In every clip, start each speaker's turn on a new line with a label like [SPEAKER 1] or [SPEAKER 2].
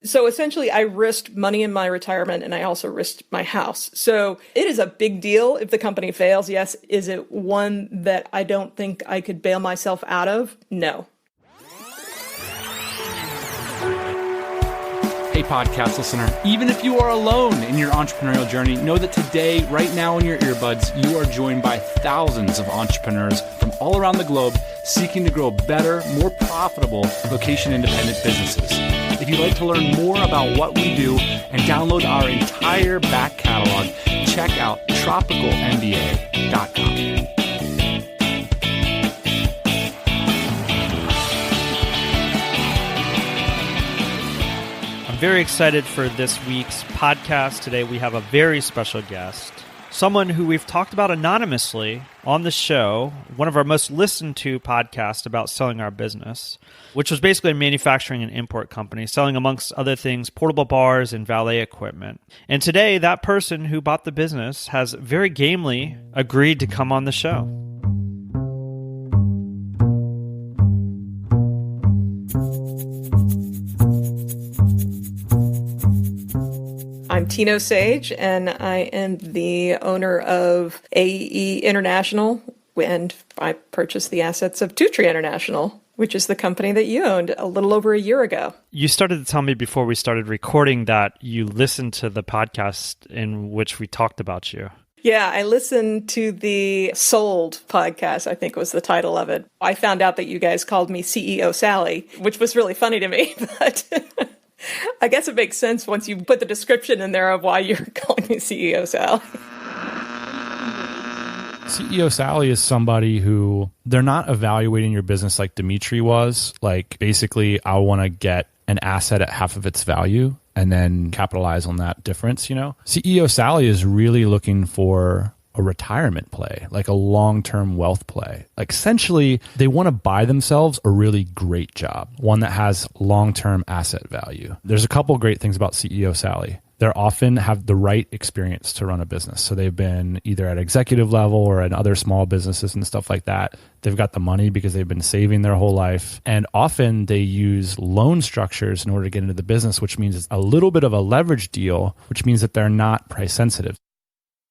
[SPEAKER 1] So essentially, I risked money in my retirement and I also risked my house. So it is a big deal if the company fails. Yes. Is it one that I don't think I could bail myself out of? No.
[SPEAKER 2] Hey, podcast listener, even if you are alone in your entrepreneurial journey, know that today, right now in your earbuds, you are joined by thousands of entrepreneurs from all around the globe seeking to grow better, more profitable location-independent businesses. If you'd like to learn more about what we do and download our entire back catalog, check out tropicalmba.com.
[SPEAKER 3] Very excited for this week's podcast. Today we have a very special guest, someone who we've talked about anonymously on the show, one of our most listened to podcasts about selling our business, which was basically a manufacturing and import company, selling amongst other things, portable bars and valet equipment. And today that person who bought the business has very gamely agreed to come on the show.
[SPEAKER 1] I'm Tino Sage, and I am the owner of AE International, and I purchased the assets of Two Tree International, which is the company that you owned a little over a year ago.
[SPEAKER 3] You started to tell me before we started recording that you listened to the podcast in which we talked about you.
[SPEAKER 1] Yeah, I listened to the Sold podcast, I think was the title of it. I found out that you guys called me CEO Sally, which was really funny to me, but I guess it makes sense once you put the description in there of why you're calling me CEO Sally.
[SPEAKER 2] CEO Sally is somebody who, they're not evaluating your business like Dimitri was. Like, basically, I want to get an asset at half of its value and then capitalize on that difference, you know? CEO Sally is really looking for a retirement play, like a long-term wealth play. Like, essentially, they want to buy themselves a really great job, one that has long-term asset value. There's a couple great things about CEO Sally. They often have the right experience to run a business. So they've been either at executive level or at other small businesses and stuff like that. They've got the money because they've been saving their whole life. And often they use loan structures in order to get into the business, which means it's a little bit of a leverage deal, which means that they're not price sensitive.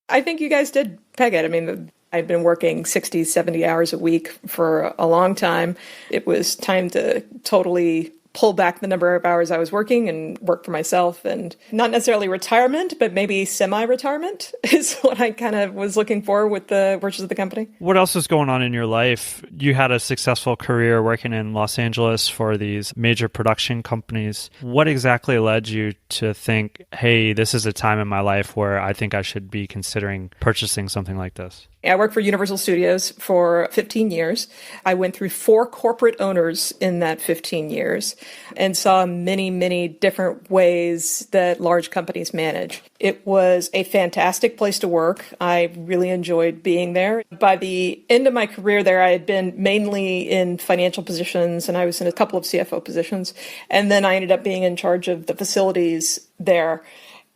[SPEAKER 1] I think you guys did peg it. I mean, I've been working 60, 70 hours a week for a long time. It was time to totally pull back the number of hours I was working and work for myself, and not necessarily retirement, but maybe semi-retirement is what I kind of was looking for with the purchase of the company.
[SPEAKER 3] What else is going on in your life? You had a successful career working in Los Angeles for these major production companies. What exactly led you to think, hey, this is a time in my life where I think I should be considering purchasing something like this?
[SPEAKER 1] I worked for Universal Studios for 15 years. I went through 4 corporate owners in that 15 years and saw many, many different ways that large companies manage. It was a fantastic place to work. I really enjoyed being there. By the end of my career there, I had been mainly in financial positions, and I was in a couple of CFO positions. And then I ended up being in charge of the facilities there.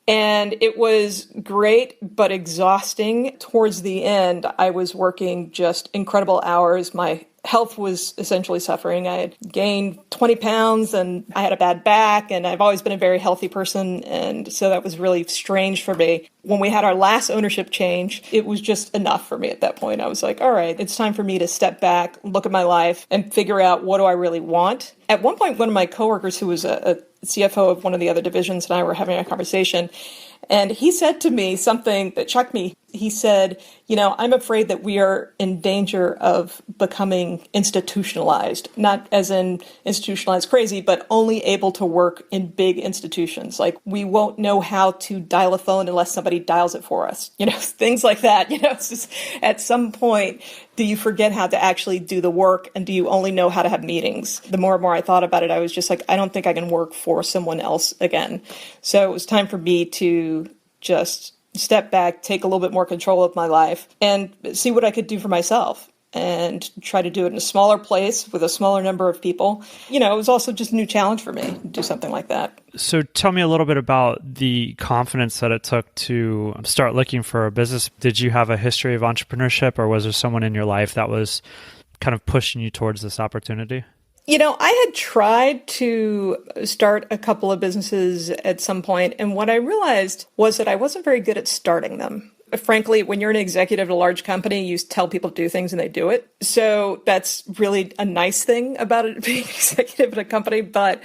[SPEAKER 1] And it was great, but exhausting. Towards the end, I was working just incredible hours. My health was essentially suffering. I had gained 20 pounds and I had a bad back, and I've always been a very healthy person. And so that was really strange for me. When we had our last ownership change, it was just enough for me at that point. I was like, all right, it's time for me to step back, look at my life, and figure out what do I really want. At one point, one of my coworkers who was a CFO of one of the other divisions and I were having a conversation, and he said to me something that shocked me. He said, you know, I'm afraid that we are in danger of becoming institutionalized, not as in institutionalized crazy, but only able to work in big institutions. Like, we won't know how to dial a phone unless somebody dials it for us. You know, things like that. You know, it's just, at some point, do you forget how to actually do the work, and do you only know how to have meetings? The more and more I thought about it, I was just like, I don't think I can work for someone else again. So it was time for me to just step back, take a little bit more control of my life, and see what I could do for myself, and try to do it in a smaller place with a smaller number of people. You know, it was also just a new challenge for me to do something like that.
[SPEAKER 3] So tell me a little bit about the confidence that it took to start looking for a business. Did you have a history of entrepreneurship, or was there someone in your life that was kind of pushing you towards this opportunity?
[SPEAKER 1] I had tried to start a couple of businesses at some point, and what I realized was that I wasn't very good at starting them. Frankly, when you're an executive at a large company, you tell people to do things and they do it. So that's really a nice thing about it being an executive at a company. But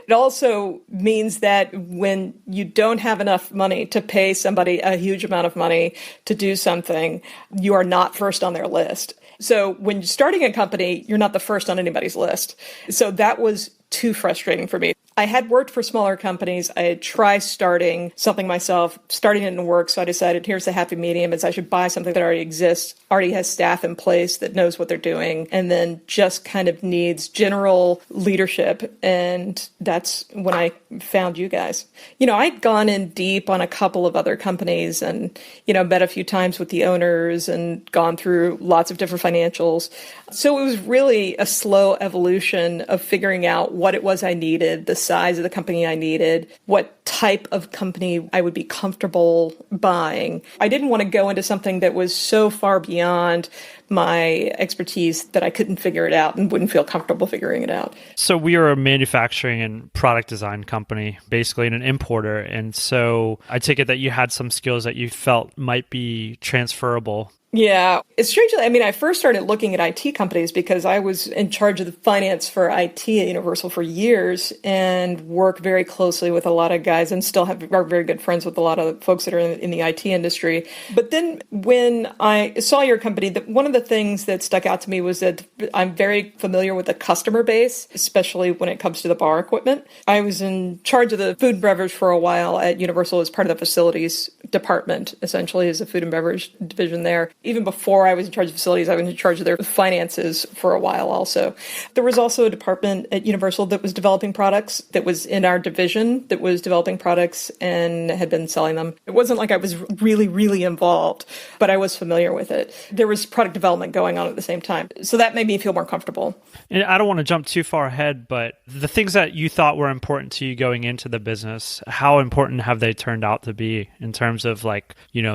[SPEAKER 1] it also means that when you don't have enough money to pay somebody a huge amount of money to do something, you are not first on their list. So when you're starting a company, you're not the first on anybody's list. So that was too frustrating for me. I had worked for smaller companies. I had tried starting something myself. Starting it didn't work, so I decided here's the happy medium is I should buy something that already exists, already has staff in place that knows what they're doing, and then just kind of needs general leadership. And that's when I found you guys. I'd gone in deep on a couple of other companies and, met a few times with the owners and gone through lots of different financials. So it was really a slow evolution of figuring out what it was I needed, the size of the company I needed, what type of company I would be comfortable buying. I didn't want to go into something that was so far beyond my expertise that I couldn't figure it out and wouldn't feel comfortable figuring it out.
[SPEAKER 3] So we are a manufacturing and product design company, basically, and an importer. And so I take it that you had some skills that you felt might be transferable.
[SPEAKER 1] Yeah, it's strangely, I first started looking at IT companies because I was in charge of the finance for IT at Universal for years and work very closely with a lot of guys and still are very good friends with a lot of folks that are in the IT industry. But then when I saw your company, one of the things that stuck out to me was that I'm very familiar with the customer base, especially when it comes to the bar equipment. I was in charge of the food and beverage for a while at Universal as part of the facilities department, essentially as a food and beverage division there. Even before I was in charge of facilities, I was in charge of their finances for a while also. There was also a department at Universal that was developing products, that was in our division, that was developing products and had been selling them. It wasn't like I was really, really involved, but I was familiar with it. There was product development going on at the same time. So that made me feel more comfortable.
[SPEAKER 3] And I don't want to jump too far ahead, but the things that you thought were important to you going into the business, how important have they turned out to be in terms of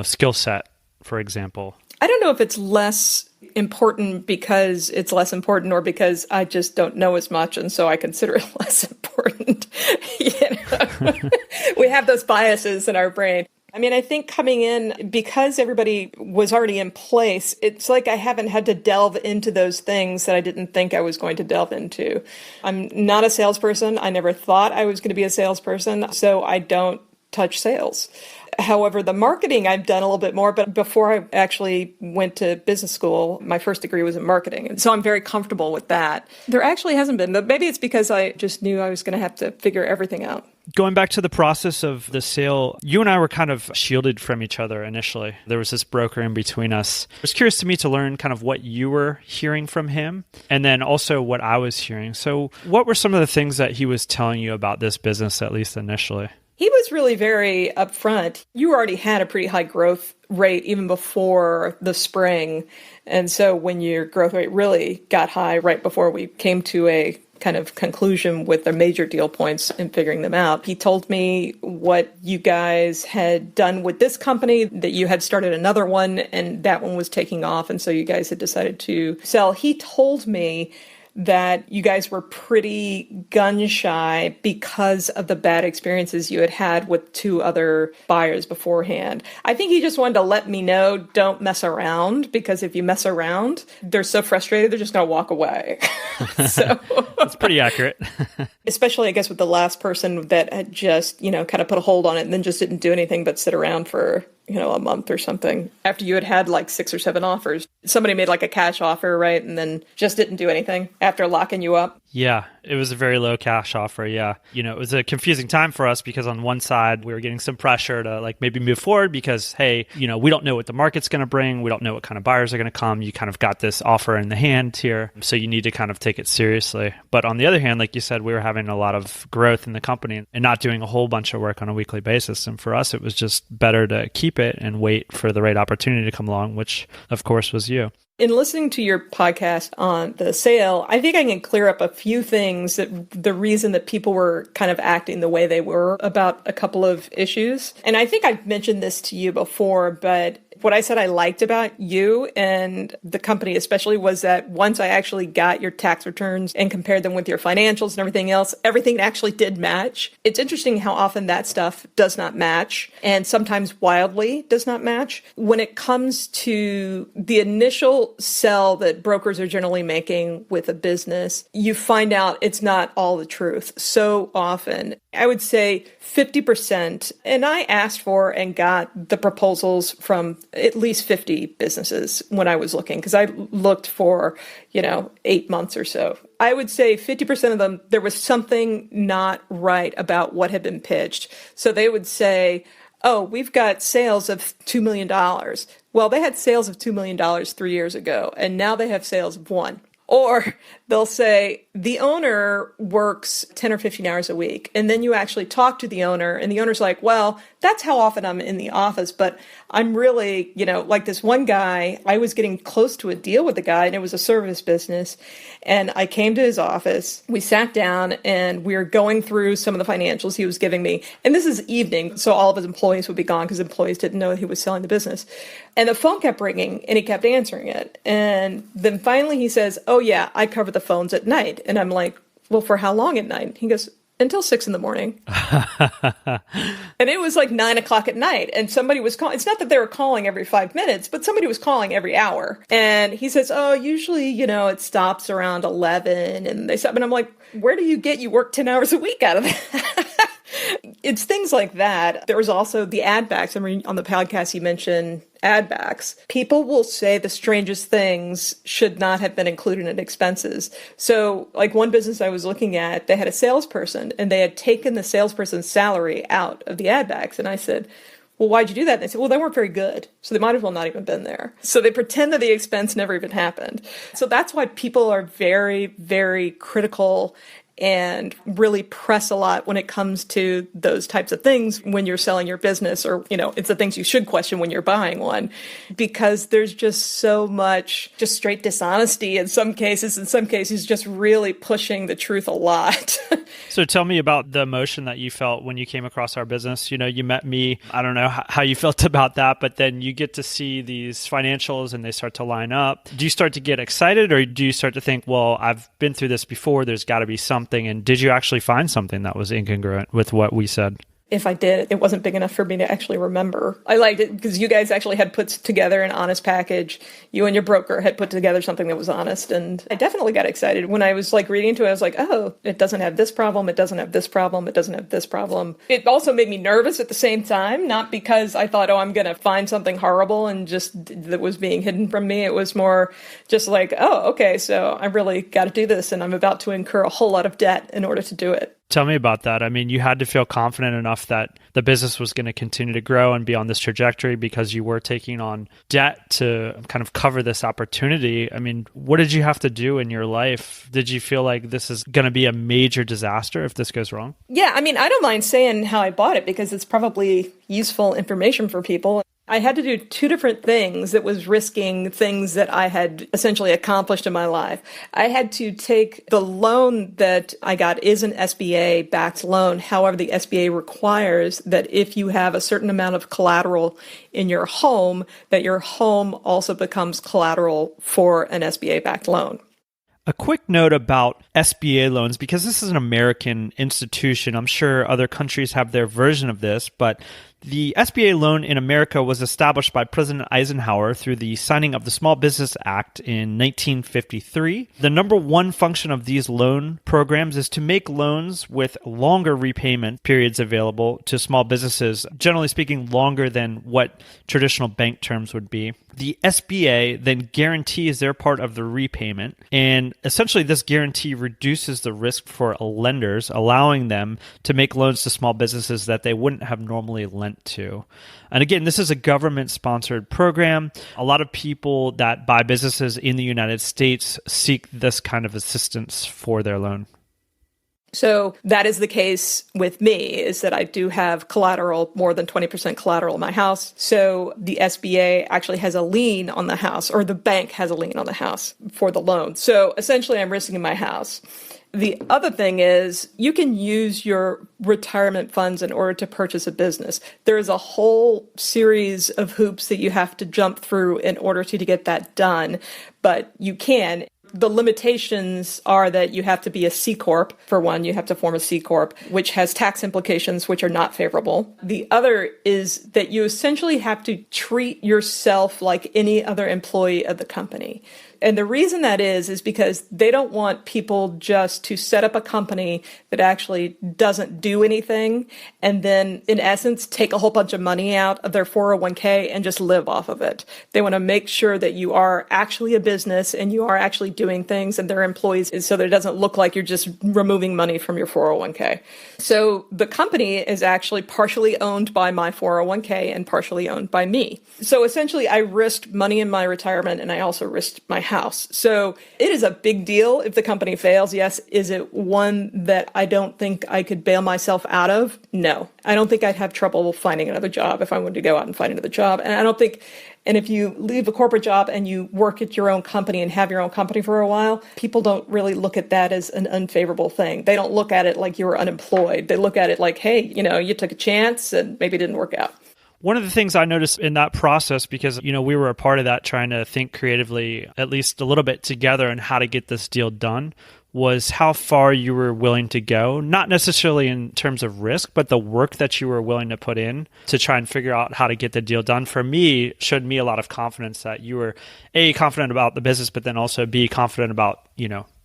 [SPEAKER 3] skill set, for example?
[SPEAKER 1] I don't know if it's less important because it's less important or because I just don't know as much and so I consider it less important. We have those biases in our brain. I think coming in, because everybody was already in place, it's like I haven't had to delve into those things that I didn't think I was going to delve into. I'm not a salesperson. I never thought I was going to be a salesperson, so I don't touch sales. However, the marketing I've done a little bit more, but before I actually went to business school, my first degree was in marketing. And so I'm very comfortable with that. There actually hasn't been, but maybe it's because I just knew I was going to have to figure everything out.
[SPEAKER 3] Going back to the process of the sale, you and I were kind of shielded from each other initially. There was this broker in between us. It was curious to me to learn kind of what you were hearing from him and then also what I was hearing. So what were some of the things that he was telling you about this business, at least initially?
[SPEAKER 1] He was really very upfront. You already had a pretty high growth rate even before the spring. And so when your growth rate really got high right before we came to a kind of conclusion with the major deal points and figuring them out, he told me what you guys had done with this company, that you had started another one and that one was taking off. And so you guys had decided to sell. He told me that you guys were pretty gun shy because of the bad experiences you had had with two other buyers beforehand. I think he just wanted to let me know, don't mess around, because if you mess around, they're so frustrated, they're just going to walk away. So
[SPEAKER 3] that's pretty accurate.
[SPEAKER 1] Especially, I guess, with the last person that had just, kind of put a hold on it and then just didn't do anything but sit around for a month or something after you had like 6 or 7 offers. Somebody made like a cash offer, right? And then just didn't do anything after locking you up.
[SPEAKER 3] Yeah, it was a very low cash offer. Yeah. It was a confusing time for us because on one side, we were getting some pressure to maybe move forward because, hey, we don't know what the market's going to bring. We don't know what kind of buyers are going to come. You kind of got this offer in the hand here. So you need to kind of take it seriously. But on the other hand, like you said, we were having a lot of growth in the company and not doing a whole bunch of work on a weekly basis. And for us, it was just better to keep it and wait for the right opportunity to come along, which of course was you.
[SPEAKER 1] In listening to your podcast on the sale, I think I can clear up a few things that the reason that people were kind of acting the way they were about a couple of issues. And I think I've mentioned this to you before, but what I said I liked about you and the company especially was that once I actually got your tax returns and compared them with your financials and everything else, everything actually did match. It's interesting how often that stuff does not match and sometimes wildly does not match. When it comes to the initial sell that brokers are generally making with a business, you find out it's not all the truth so often. I would say 50%, and I asked for and got the proposals from at least 50 businesses when I was looking, because I looked for, 8 months or so. I would say 50% of them, there was something not right about what had been pitched. So they would say, oh, we've got sales of $2 million. Well, they had sales of $2 million 3 years ago, and now they have sales of $1. Or they'll say the owner works 10 or 15 hours a week. And then you actually talk to the owner and the owner's like, well, that's how often I'm in the office. But I'm really, like this one guy, I was getting close to a deal with the guy and it was a service business. And I came to his office, we sat down and we were going through some of the financials he was giving me. And this is evening, so all of his employees would be gone because employees didn't know he was selling the business. And the phone kept ringing and he kept answering it. And then finally he says, oh yeah, I cover the phones at night. And I'm like, well, for how long at night? He goes, until 6 a.m. And it was like 9 o'clock at night. And somebody was calling. It's not that they were calling every 5 minutes, but somebody was calling every hour. And he says, oh, usually, it stops around 11. And they stop. And I'm like, where do you work 10 hours a week out of that? It's things like that. There was also the ad backs. I mean, on the podcast, you mentioned ad backs. People will say the strangest things should not have been included in expenses. So like one business I was looking at, they had a salesperson and they had taken the salesperson's salary out of the ad backs. And I said, well, why'd you do that? And they said, well, they weren't very good. So they might as well not even been there. So they pretend that the expense never even happened. So that's why people are very, very critical and really press a lot when it comes to those types of things when you're selling your business, or, it's the things you should question when you're buying one, because there's just so much just straight dishonesty in some cases just really pushing the truth a lot.
[SPEAKER 3] So tell me about the emotion that you felt when you came across our business. You met me. I don't know how you felt about that, but then you get to see these financials and they start to line up. Do you start to get excited, or do you start to think, well, I've been through this before, there's got to be something? And did you actually find something that was incongruent with what we said?
[SPEAKER 1] If I did, it wasn't big enough for me to actually remember. I liked it because you guys actually had put together an honest package. You and your broker had put together something that was honest. And I definitely got excited. When I was reading into it, I was like, oh, it doesn't have this problem. It doesn't have this problem. It doesn't have this problem. It also made me nervous at the same time, not because I thought, oh, I'm going to find something horrible and just that was being hidden from me. It was more just like, oh, okay, so I really got to do this. And I'm about to incur a whole lot of debt in order to do it.
[SPEAKER 3] Tell me about that. I mean, you had to feel confident enough that the business was going to continue to grow and be on this trajectory because you were taking on debt to kind of cover this opportunity. I mean, what did you have to do in your life? Did you feel like this is going to be a major disaster if this goes wrong?
[SPEAKER 1] Yeah, I mean, I don't mind saying how I bought it because it's probably useful information for people. I had to do 2 different things that was risking things that I had essentially accomplished in my life. I had to take the loan that I got is an SBA-backed loan. However, the SBA requires that if you have a certain amount of collateral in your home, that your home also becomes collateral for an SBA-backed loan.
[SPEAKER 3] A quick note about SBA loans, because this is an American institution. I'm sure other countries have their version of this, but the SBA loan in America was established by President Eisenhower through the signing of the Small Business Act in 1953. The number one function of these loan programs is to make loans with longer repayment periods available to small businesses, generally speaking, longer than what traditional bank terms would be. The SBA then guarantees their part of the repayment, and essentially this guarantee reduces the risk for lenders, allowing them to make loans to small businesses that they wouldn't have normally lent to. And again, this is a government-sponsored program. A lot of people that buy businesses in the United States seek this kind of assistance for their loan.
[SPEAKER 1] So that is the case with me, is that I do have collateral, more than 20% collateral in my house. So the SBA actually has a lien on the house, or the bank has a lien on the house for the loan. So essentially I'm risking my house. The other thing is you can use your retirement funds in order to purchase a business. There is a whole series of hoops that you have to jump through in order to get that done, but you can. The limitations are that you have to be a C Corp. For one, you have to form a C Corp, which has tax implications which are not favorable. The other is that you essentially have to treat yourself like any other employee of the company. And the reason that is because they don't want people just to set up a company that actually doesn't do anything and then, in essence, take a whole bunch of money out of their 401k and just live off of it. They want to make sure that you are actually a business and you are actually doing things and their employees, so that it doesn't look like you're just removing money from your 401k. So the company is actually partially owned by my 401k and partially owned by me. So essentially, I risked money in my retirement and I also risked my house. So it is a big deal if the company fails. Yes. Is it one that I don't think I could bail myself out of? No. I don't think I'd have trouble finding another job if I wanted to go out and find another job. And I don't think, and if you leave a corporate job and you work at your own company and have your own company for a while, people don't really look at that as an unfavorable thing. They don't look at it like you were unemployed. They look at it like, hey, you took a chance and maybe it didn't work out.
[SPEAKER 3] One of the things I noticed in that process, because, we were a part of that, trying to think creatively, at least a little bit together on how to get this deal done, was how far you were willing to go, not necessarily in terms of risk, but the work that you were willing to put in to try and figure out how to get the deal done. For me, showed me a lot of confidence that you were A, confident about the business, but then also B, confident about,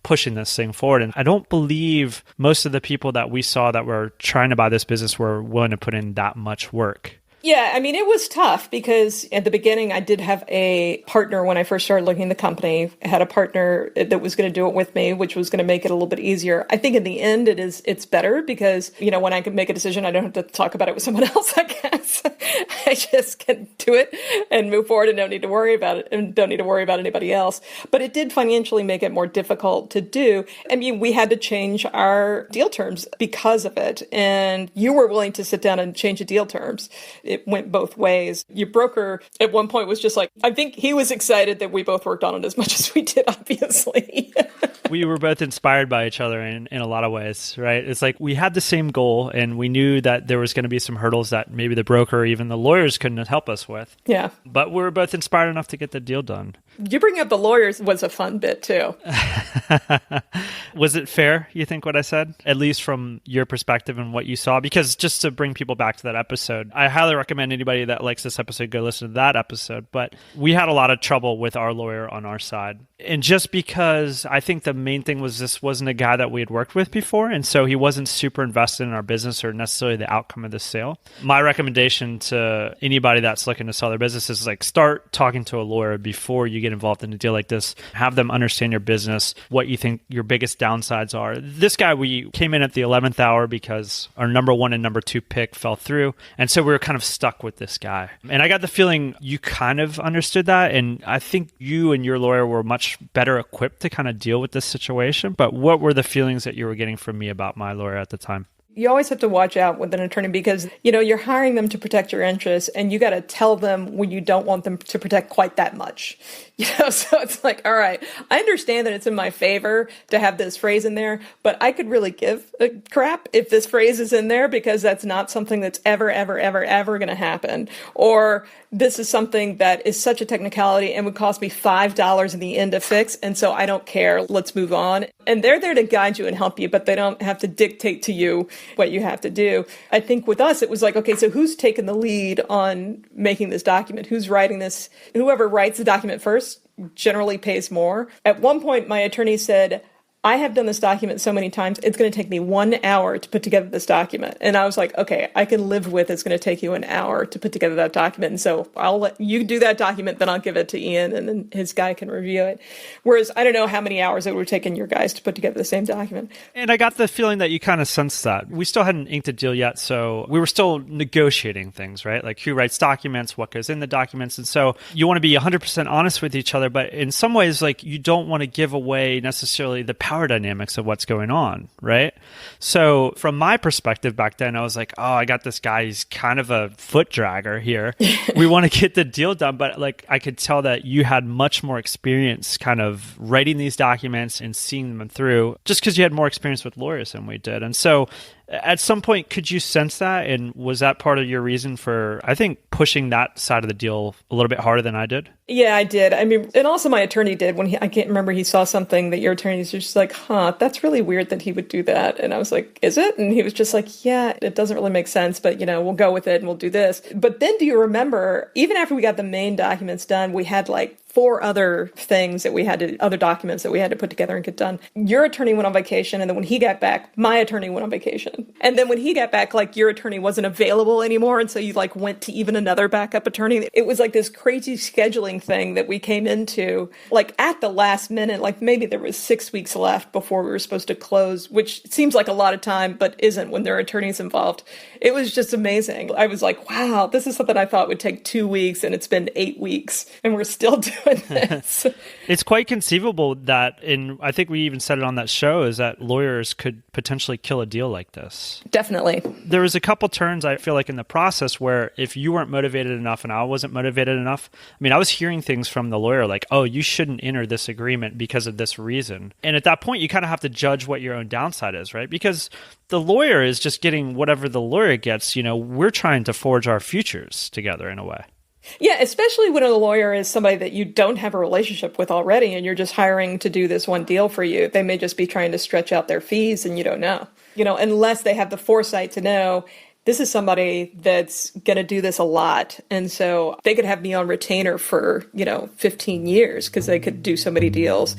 [SPEAKER 3] pushing this thing forward. And I don't believe most of the people that we saw that were trying to buy this business were willing to put in that much work.
[SPEAKER 1] Yeah, it was tough because at the beginning I did have a partner when I first started looking at the company. I had a partner that was going to do it with me, which was going to make it a little bit easier. I think in the end it's better because, when I can make a decision, I don't have to talk about it with someone else, I guess. I just can do it and move forward and don't need to worry about it and don't need to worry about anybody else. But it did financially make it more difficult to do. We had to change our deal terms because of it. And you were willing to sit down and change the deal terms. It went both ways. Your broker at one point was just like, I think he was excited that we both worked on it as much as we did, obviously.
[SPEAKER 3] We were both inspired by each other in a lot of ways, right? It's like we had the same goal and we knew that there was going to be some hurdles that maybe the broker or even the lawyers couldn't help us with.
[SPEAKER 1] Yeah.
[SPEAKER 3] But we were both inspired enough to get the deal done.
[SPEAKER 1] You bring up the lawyers was a fun bit too.
[SPEAKER 3] Was it fair, you think, what I said? At least from your perspective and what you saw? Because just to bring people back to that episode, I highly recommend anybody that likes this episode go listen to that episode. But we had a lot of trouble with our lawyer on our side. And just because I think the main thing was this wasn't a guy that we had worked with before. And so he wasn't super invested in our business or necessarily the outcome of the sale. My recommendation to anybody that's looking to sell their business is start talking to a lawyer before you get involved in a deal like this. Have them understand your business, what you think your biggest downsides are. This guy, we came in at the 11th hour because our number 1 and number 2 pick fell through. And so we were kind of stuck with this guy. And I got the feeling you kind of understood that. And I think you and your lawyer were much better equipped to kind of deal with this situation. But what were the feelings that you were getting from me about my lawyer at the time?
[SPEAKER 1] You always have to watch out with an attorney because, you're hiring them to protect your interests and you got to tell them when you don't want them to protect quite that much. So it's like, all right, I understand that it's in my favor to have this phrase in there, but I could really give a crap if this phrase is in there because that's not something that's ever going to happen. Or this is something that is such a technicality and would cost me $5 in the end to fix. And so I don't care. Let's move on. And they're there to guide you and help you, but they don't have to dictate to you what you have to do. I think with us, it was like, okay, so who's taking the lead on making this document? Who's writing this? Whoever writes the document first generally pays more. At one point, my attorney said, I have done this document so many times, it's going to take me 1 hour to put together this document. And I was like, okay, I can live with it's going to take you an hour to put together that document. And so I'll let you do that document, then I'll give it to Ian and then his guy can review it. Whereas I don't know how many hours it would have taken your guys to put together the same document.
[SPEAKER 3] And I got the feeling that you kind of sensed that. We still hadn't inked a deal yet, so we were still negotiating things, right? Like who writes documents, what goes in the documents. And so you want to be 100% honest with each other, but in some ways, you don't want to give away necessarily the power power dynamics of what's going on, right? So from my perspective back then, I was like, oh, I got this guy, he's kind of a foot dragger here. We want to get the deal done. But like, I could tell that you had much more experience kind of writing these documents and seeing them through, just because you had more experience with lawyers than we did. And so at some point, could you sense that? And was that part of your reason for, I think, pushing that side of the deal a little bit harder than I did?
[SPEAKER 1] Yeah, I did. I mean, and also my attorney did when I can't remember, he saw something that your attorney's just like, that's really weird that he would do that. And I was like, is it? And he was just like, yeah, it doesn't really make sense, but we'll go with it and we'll do this. But then do you remember, even after we got the main documents done, we had like 4 other things that we had to, other documents that we had to put together and get done. Your attorney went on vacation. And then when he got back, my attorney went on vacation. And then when he got back, like your attorney wasn't available anymore. And so you like went to even another backup attorney. It was like this crazy scheduling thing that we came into like at the last minute, like maybe there was 6 weeks left before we were supposed to close, which seems like a lot of time, but isn't when there are attorneys involved. It was just amazing. I was like, wow, this is something I thought would take 2 weeks and it's been 8 weeks and we're still doing this.
[SPEAKER 3] It's quite conceivable that, and I think we even said it on that show, is that lawyers could potentially kill a deal like this.
[SPEAKER 1] Definitely.
[SPEAKER 3] There was a couple turns, I feel like, in the process where if you weren't motivated enough and I wasn't motivated enough, I mean, I was hearing things from the lawyer like, oh, you shouldn't enter this agreement because of this reason. And at that point, you kind of have to judge what your own downside is, right? Because the lawyer is just getting whatever the lawyer gets. We're trying to forge our futures together in a way.
[SPEAKER 1] Yeah, especially when a lawyer is somebody that you don't have a relationship with already and you're just hiring to do this one deal for you. They may just be trying to stretch out their fees and you don't know. Unless they have the foresight to know this is somebody that's going to do this a lot. And so they could have me on retainer for, 15 years because they could do so many deals.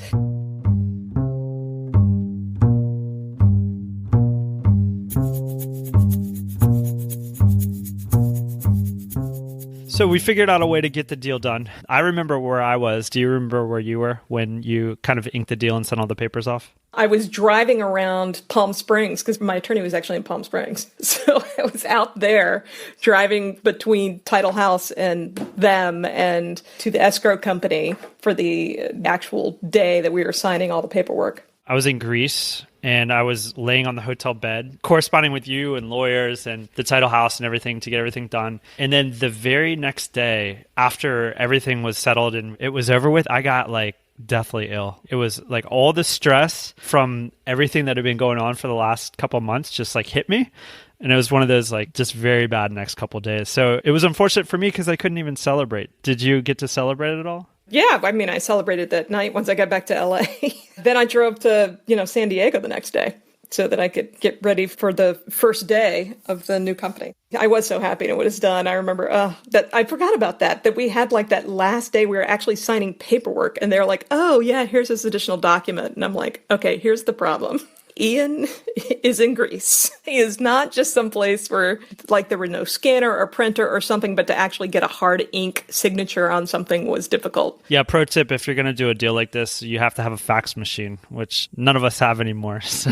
[SPEAKER 3] So we figured out a way to get the deal done. I remember where I was. Do you remember where you were when you kind of inked the deal and sent all the papers off?
[SPEAKER 1] I was driving around Palm Springs because my attorney was actually in Palm Springs. So I was out there driving between Title House and them and to the escrow company for the actual day that we were signing all the paperwork.
[SPEAKER 3] I was in Greece and I was laying on the hotel bed, corresponding with you and lawyers and the title house and everything to get everything done. And then the very next day, after everything was settled and it was over with, I got like deathly ill. It was like all the stress from everything that had been going on for the last couple of months just like hit me. And it was one of those like just very bad next couple of days. So it was unfortunate for me because I couldn't even celebrate. Did you get to celebrate at all?
[SPEAKER 1] Yeah, I mean, I celebrated that night once I got back to LA. Then I drove to, San Diego the next day so that I could get ready for the first day of the new company. I was so happy when it was done. I remember that I forgot about that we had like that last day we were actually signing paperwork and they're like, oh yeah, here's this additional document. And I'm like, okay, here's the problem. Ian is in Greece. He is not just someplace where like there were no scanner or printer or something, but to actually get a hard ink signature on something was difficult.
[SPEAKER 3] Yeah, pro tip, if you're going to do a deal like this, you have to have a fax machine, which none of us have anymore. So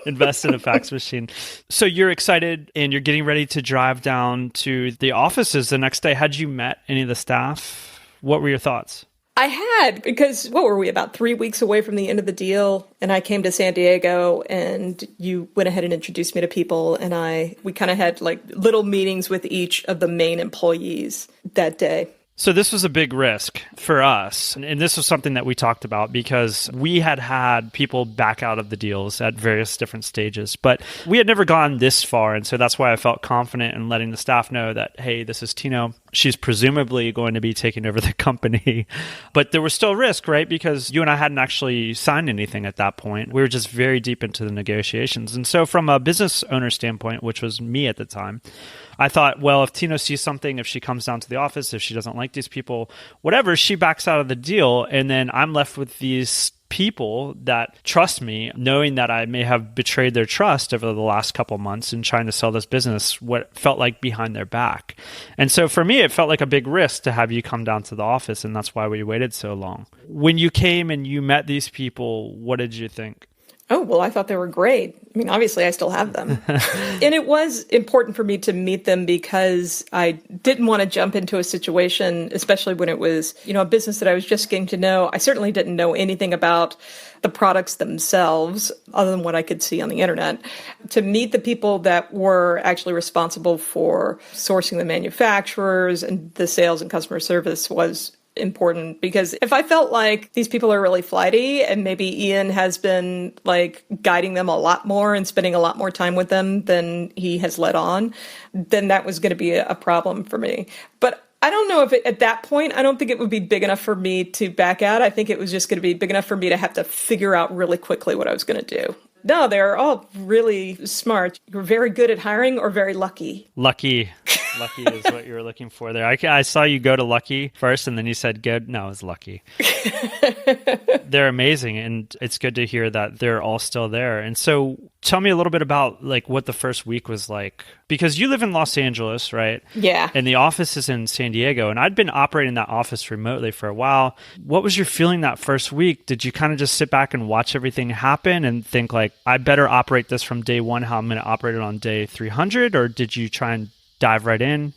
[SPEAKER 3] invest in a fax machine. So you're excited and you're getting ready to drive down to the offices the next day. Had you met any of the staff? What were your thoughts?
[SPEAKER 1] I had, because what were we, about 3 weeks away from the end of the deal? And I came to San Diego and you went ahead and introduced me to people. And we kind of had like little meetings with each of the main employees that day.
[SPEAKER 3] So this was a big risk for us. And this was something that we talked about because we had people back out of the deals at various different stages, but we had never gone this far. And so that's why I felt confident in letting the staff know that, hey, this is Tino. She's presumably going to be taking over the company. But there was still risk, right? Because you and I hadn't actually signed anything at that point. We were just very deep into the negotiations. And so from a business owner standpoint, which was me at the time, I thought, well, if Tino sees something, if she comes down to the office, if she doesn't like these people, whatever, she backs out of the deal. And then I'm left with these people that trust me, knowing that I may have betrayed their trust over the last couple months in trying to sell this business, what felt like behind their back. And so for me, it felt like a big risk to have you come down to the office. And that's why we waited so long. When you came and you met these people, what did you think?
[SPEAKER 1] Oh, well, I thought they were great. I mean, obviously, I still have them. And it was important for me to meet them because I didn't want to jump into a situation, especially when it was, a business that I was just getting to know. I certainly didn't know anything about the products themselves, other than what I could see on the internet. To meet the people that were actually responsible for sourcing the manufacturers and the sales and customer service was important, because if I felt like these people are really flighty and maybe Ian has been like guiding them a lot more and spending a lot more time with them than he has let on, then that was going to be a problem for me. But I don't know if at that point, I don't think it would be big enough for me to back out. I think it was just going to be big enough for me to have to figure out really quickly what I was going to do. No, they're all really smart. You're very good at hiring or very lucky.
[SPEAKER 3] Lucky. Lucky is what you were looking for there. I saw you go to Lucky first, and then you said good. No, it was Lucky. They're amazing, and it's good to hear that they're all still there. And so tell me a little bit about like what the first week was like, because you live in Los Angeles, right?
[SPEAKER 1] Yeah.
[SPEAKER 3] And the office is in San Diego, and I'd been operating that office remotely for a while. What was your feeling that first week? Did you kind of just sit back and watch everything happen and think like, I better operate this from day one, how I'm going to operate it on day 300? Or did you try and dive right in?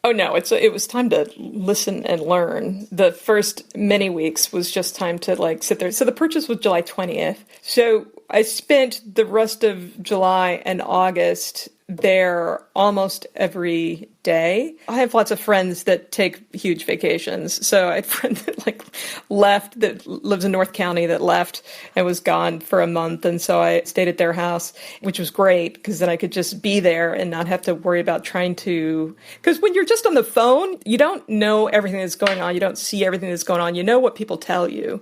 [SPEAKER 1] Oh, no, it was time to listen and learn. The first many weeks was just time to like sit there. So the purchase was July 20th. So I spent the rest of July and August there almost every day. I have lots of friends that take huge vacations. So I had a friend that left, that lives in North County, that left and was gone for a month. And so I stayed at their house, which was great because then I could just be there and not have to worry about trying to, because when you're just on the phone, you don't know everything that's going on. You don't see everything that's going on. You know what people tell you.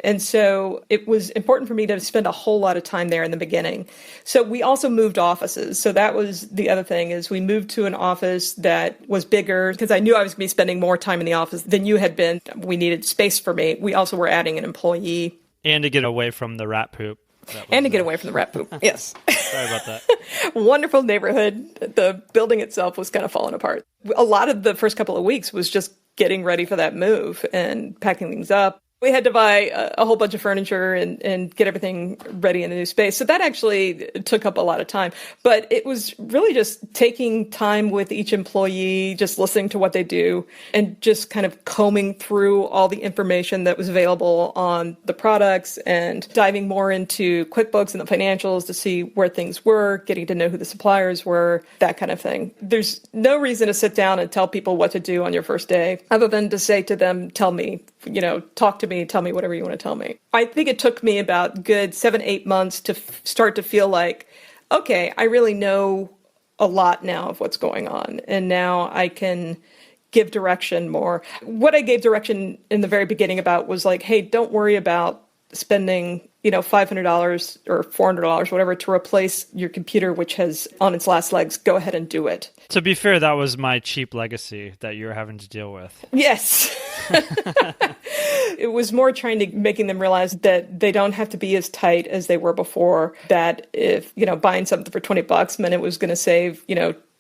[SPEAKER 1] And so it was important for me to spend a whole lot of time there in the beginning. So we also moved offices. So that was the other thing, is we moved to an office that was bigger because I knew I was going to be spending more time in the office than you had been. We needed space for me. We also were adding an employee.
[SPEAKER 3] And to get away from the rat poop.
[SPEAKER 1] And to get away from the rat poop. Yes.
[SPEAKER 3] Sorry about that.
[SPEAKER 1] Wonderful neighborhood. The building itself was kind of falling apart. A lot of the first couple of weeks was just getting ready for that move and packing things up. We had to buy a whole bunch of furniture and get everything ready in the new space. So that actually took up a lot of time. But it was really just taking time with each employee, just listening to what they do, and just kind of combing through all the information that was available on the products and diving more into QuickBooks and the financials to see where things were, getting to know who the suppliers were, that kind of thing. There's no reason to sit down and tell people what to do on your first day, other than to say to them, tell me, talk to me, tell me whatever you want to tell me. I think it took me about good 7-8 months to start to feel like, okay, I really know a lot now of what's going on. And now I can give direction more. What I gave direction in the very beginning about was like, hey, don't worry about spending, $500 or $400, whatever, to replace your computer, which has on its last legs. Go ahead and do it.
[SPEAKER 3] To be fair, that was my cheap legacy that you're having to deal with.
[SPEAKER 1] Yes. It was more trying to making them realize that they don't have to be as tight as they were before, that if, buying something for $20 meant it was going to save,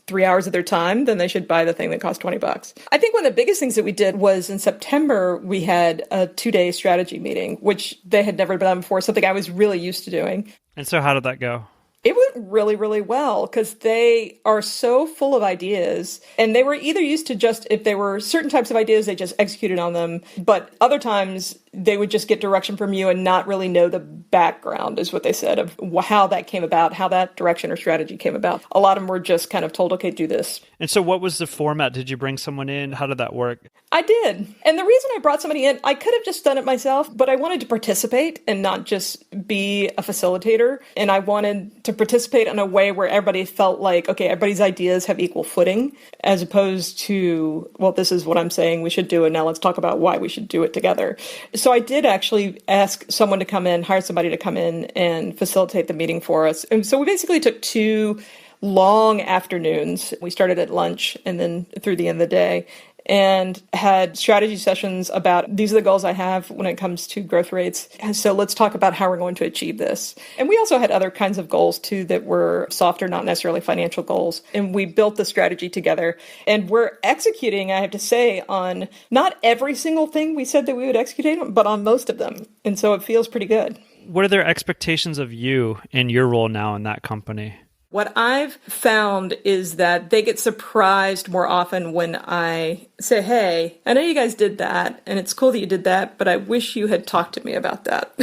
[SPEAKER 1] 3 hours of their time, then they should buy the thing that cost $20. I think one of the biggest things that we did was in September, we had a 2-day strategy meeting, which they had never done before, something I was really used to doing.
[SPEAKER 3] And so how did that go?
[SPEAKER 1] It went really, really well because they are so full of ideas, and they were either used to just, if there were certain types of ideas, they just executed on them. But other times they would just get direction from you and not really know the background, is what they said, of how that came about, how that direction or strategy came about. A lot of them were just kind of told, okay, do this.
[SPEAKER 3] And so what was the format? Did you bring someone in? How did that work?
[SPEAKER 1] I did. And the reason I brought somebody in, I could have just done it myself, but I wanted to participate and not just be a facilitator. And I wanted to participate in a way where everybody felt like, okay, everybody's ideas have equal footing, as opposed to, well, this is what I'm saying we should do, and now let's talk about why we should do it together. So I did actually ask someone to come in, hire somebody to come in and facilitate the meeting for us. And so we basically took 2 long afternoons. We started at lunch and then through the end of the day, and had strategy sessions about, these are the goals I have when it comes to growth rates. And so let's talk about how we're going to achieve this. And we also had other kinds of goals too that were softer, not necessarily financial goals. And we built the strategy together. And we're executing, I have to say, on not every single thing we said that we would execute on, but on most of them. And so it feels pretty good.
[SPEAKER 3] What are their expectations of you in your role now in that company?
[SPEAKER 1] What I've found is that they get surprised more often when I say, hey, I know you guys did that, and it's cool that you did that, but I wish you had talked to me about that.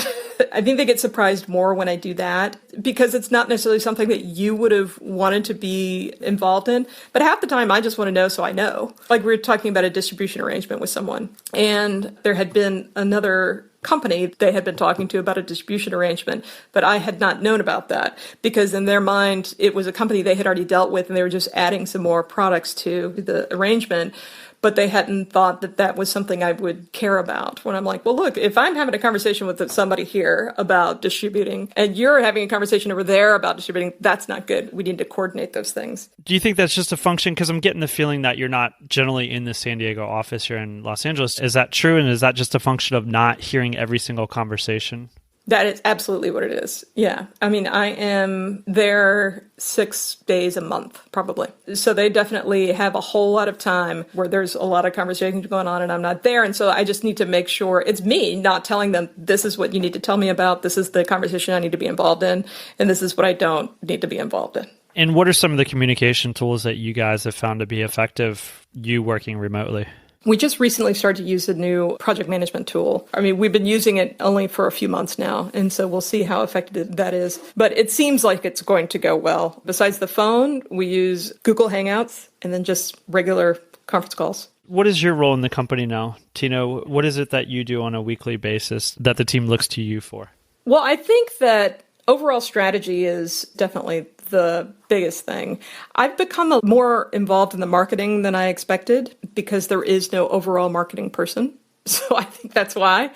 [SPEAKER 1] I think they get surprised more when I do that because it's not necessarily something that you would have wanted to be involved in. But half the time, I just want to know so I know. Like we were talking about a distribution arrangement with someone, and there had been another company they had been talking to about a distribution arrangement, but I had not known about that because in their mind, it was a company they had already dealt with and they were just adding some more products to the arrangement. But they hadn't thought that that was something I would care about. When I'm like, well, look, if I'm having a conversation with somebody here about distributing and you're having a conversation over there about distributing, that's not good. We need to coordinate those things.
[SPEAKER 3] Do you think that's just a function? Because I'm getting the feeling that you're not generally in the San Diego office, you're in Los Angeles. Is that true? And is that just a function of not hearing every single conversation?
[SPEAKER 1] That is absolutely what it is. Yeah. I mean, I am there 6 days a month, probably. So they definitely have a whole lot of time where there's a lot of conversations going on and I'm not there. And so I just need to make sure it's me not telling them, this is what you need to tell me about. This is the conversation I need to be involved in. And this is what I don't need to be involved in.
[SPEAKER 3] And what are some of the communication tools that you guys have found to be effective, you working remotely?
[SPEAKER 1] We just recently started to use a new project management tool. I mean, we've been using it only for a few months now, and so we'll see how effective that is. But it seems like it's going to go well. Besides the phone, we use Google Hangouts and then just regular conference calls.
[SPEAKER 3] What is your role in the company now, Tino? What is it that you do on a weekly basis that the team looks to you for?
[SPEAKER 1] Well, I think that overall strategy is definitely the biggest thing. I've become more involved in the marketing than I expected because there is no overall marketing person. So I think that's why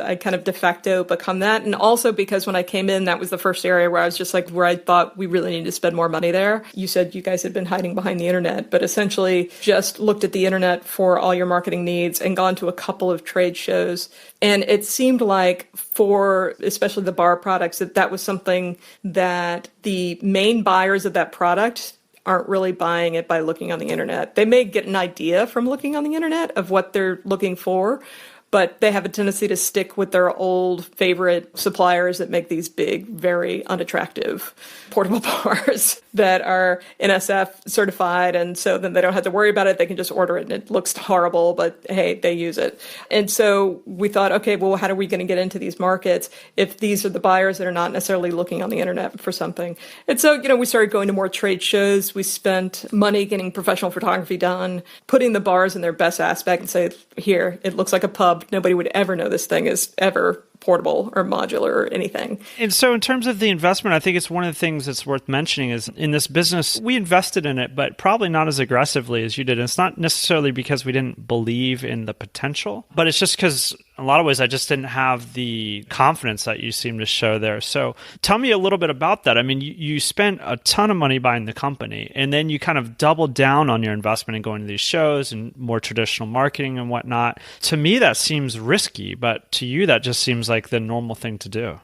[SPEAKER 1] I kind of de facto become that. And also because when I came in, that was the first area where I was just like, where I thought we really need to spend more money there. You said you guys had been hiding behind the internet, but essentially just looked at the internet for all your marketing needs and gone to a couple of trade shows. And it seemed like for especially the bar products, that was something that the main buyers of that product aren't really buying it by looking on the internet. They may get an idea from looking on the internet of what they're looking for, but they have a tendency to stick with their old favorite suppliers that make these big, very unattractive portable bars that are NSF certified. And so then they don't have to worry about it. They can just order it and it looks horrible, but hey, they use it. And so we thought, okay, well, how are we going to get into these markets if these are the buyers that are not necessarily looking on the internet for something? And so, we started going to more trade shows. We spent money getting professional photography done, putting the bars in their best aspect and say, here, it looks like a pub. Nobody would ever know this thing is ever portable or modular or anything.
[SPEAKER 3] And so in terms of the investment, I think it's one of the things that's worth mentioning is in this business, we invested in it, but probably not as aggressively as you did. And it's not necessarily because we didn't believe in the potential, but it's just because in a lot of ways, I just didn't have the confidence that you seem to show there. So tell me a little bit about that. I mean, you spent a ton of money buying the company, and then you kind of doubled down on your investment in going to these shows and more traditional marketing and whatnot. To me, that seems risky, but to you, that just seems like the normal thing to do.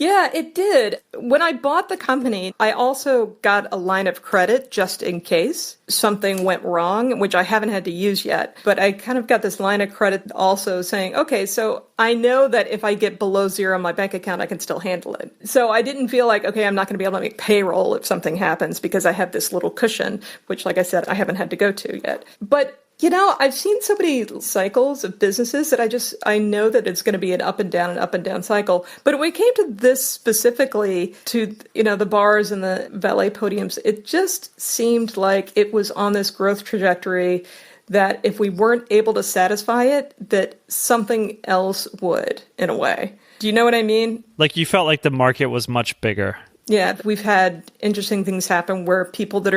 [SPEAKER 1] Yeah, it did. When I bought the company, I also got a line of credit just in case something went wrong, which I haven't had to use yet. But I kind of got this line of credit also saying, okay, so I know that if I get below zero in my bank account, I can still handle it. So I didn't feel like, okay, I'm not going to be able to make payroll if something happens because I have this little cushion, which, like I said, I haven't had to go to yet. But I've seen so many cycles of businesses that I know that it's going to be an up and down cycle. But when it came to this specifically, to, the bars and the valet podiums, it just seemed like it was on this growth trajectory that if we weren't able to satisfy it, that something else would, in a way. Do you know what I mean?
[SPEAKER 3] Like you felt like the market was much bigger.
[SPEAKER 1] Yeah, we've had interesting things happen where people that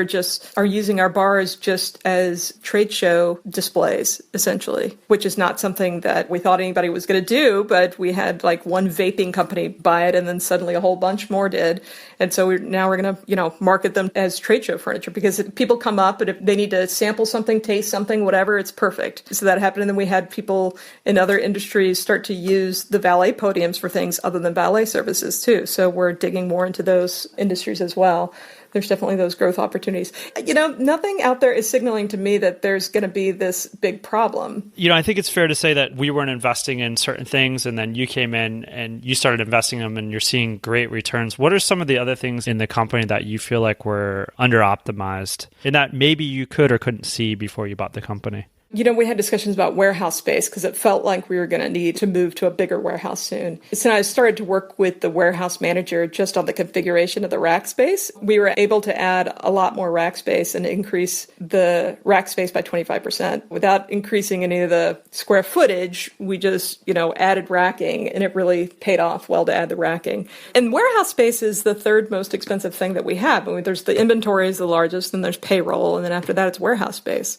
[SPEAKER 1] are using our bars just as trade show displays, essentially, which is not something that we thought anybody was going to do, but we had like one vaping company buy it and then suddenly a whole bunch more did. And so we're going to, market them as trade show furniture because if people come up and if they need to sample something, taste something, whatever, it's perfect. So that happened. And then we had people in other industries start to use the valet podiums for things other than valet services too. So we're digging more into those industries as well. there's definitely those growth opportunities. Nothing out there is signaling to me that there's going to be this big problem.
[SPEAKER 3] I think it's fair to say that we weren't investing in certain things, and then you came in and you started investing in them, and you're seeing great returns. What are some of the other things in the company that you feel like were under-optimized and that maybe you could or couldn't see before you bought the company?
[SPEAKER 1] We had discussions about warehouse space because it felt like we were going to need to move to a bigger warehouse soon. So I started to work with the warehouse manager just on the configuration of the rack space. We were able to add a lot more rack space and increase the rack space by 25% without increasing any of the square footage. We just, added racking, and it really paid off well to add the racking. And warehouse space is the third most expensive thing that we have. There's the inventory is the largest, then there's payroll, and then after that it's warehouse space.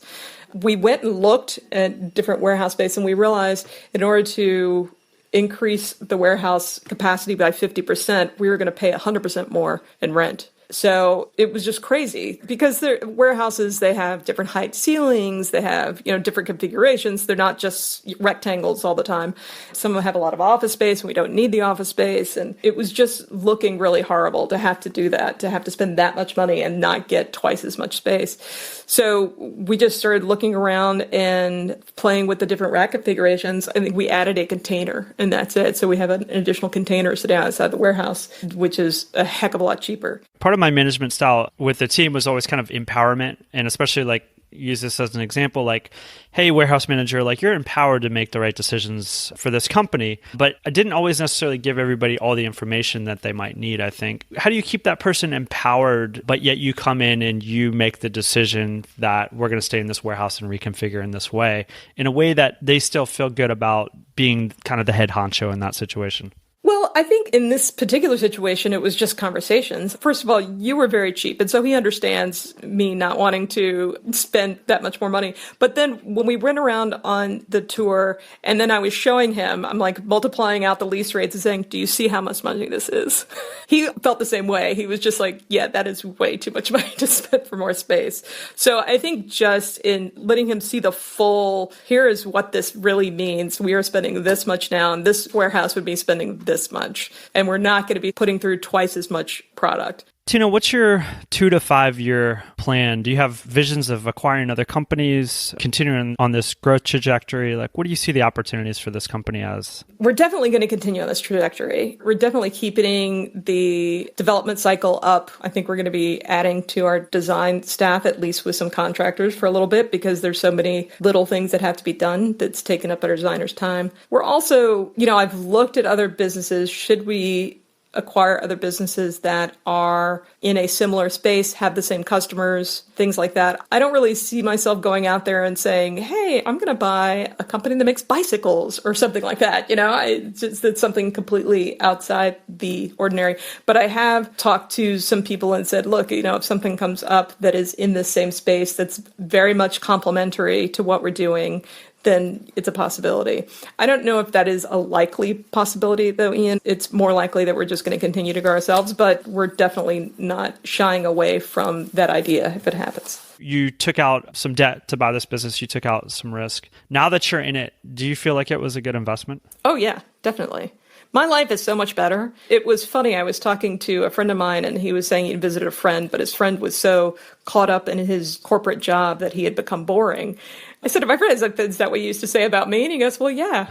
[SPEAKER 1] We went and looked at different warehouse space, and we realized in order to increase the warehouse capacity by 50%, we were going to pay 100% more in rent. So it was just crazy because the warehouses, they have different height ceilings, they have, different configurations. They're not just rectangles all the time. Some of them have a lot of office space and we don't need the office space. And it was just looking really horrible to have to do that, to have to spend that much money and not get twice as much space. So we just started looking around and playing with the different rack configurations. I think we added a container and that's it. So we have an additional container sitting outside the warehouse, which is a heck of a lot cheaper.
[SPEAKER 3] Part of my management style with the team was always kind of empowerment, and especially use this as an example, hey, warehouse manager, you're empowered to make the right decisions for this company. But I didn't always necessarily give everybody all the information that they might need, I think. How do you keep that person empowered, but yet you come in and you make the decision that we're going to stay in this warehouse and reconfigure in this way, in a way that they still feel good about being kind of the head honcho in that situation?
[SPEAKER 1] Well, I think in this particular situation, it was just conversations. First of all, you were very cheap. And so he understands me not wanting to spend that much more money. But then when we went around on the tour and then I was showing him, I'm multiplying out the lease rates and saying, do you see how much money this is? He felt the same way. He was just yeah, that is way too much money to spend for more space. So I think just in letting him see the full, here is what this really means. We are spending this much now and this warehouse would be spending this much, and we're not going to be putting through twice as much product.
[SPEAKER 3] Tino, what's your 2 to 5 year plan? Do you have visions of acquiring other companies, continuing on this growth trajectory? What do you see the opportunities for this company as?
[SPEAKER 1] We're definitely going to continue on this trajectory. We're definitely keeping the development cycle up. I think we're going to be adding to our design staff, at least with some contractors for a little bit, because there's so many little things that have to be done that's taken up our designers' time. We're also, I've looked at other businesses. Should we acquire other businesses that are in a similar space, have the same customers, things like that? I don't really see myself going out there and saying, hey, I'm going to buy a company that makes bicycles or something like that. It's something completely outside the ordinary. But I have talked to some people and said, look, if something comes up that is in the same space that's very much complementary to what we're doing, then it's a possibility. I don't know if that is a likely possibility, though, Ian. It's more likely that we're just going to continue to grow ourselves, but we're definitely not shying away from that idea if it happens.
[SPEAKER 3] You took out some debt to buy this business. You took out some risk. Now that you're in it, do you feel like it was a good investment?
[SPEAKER 1] Oh, yeah, definitely. My life is so much better. It was funny. I was talking to a friend of mine and he was saying he'd visited a friend, but his friend was so caught up in his corporate job that he had become boring. I said to my friend, is that what you used to say about me? And he goes, well, yeah.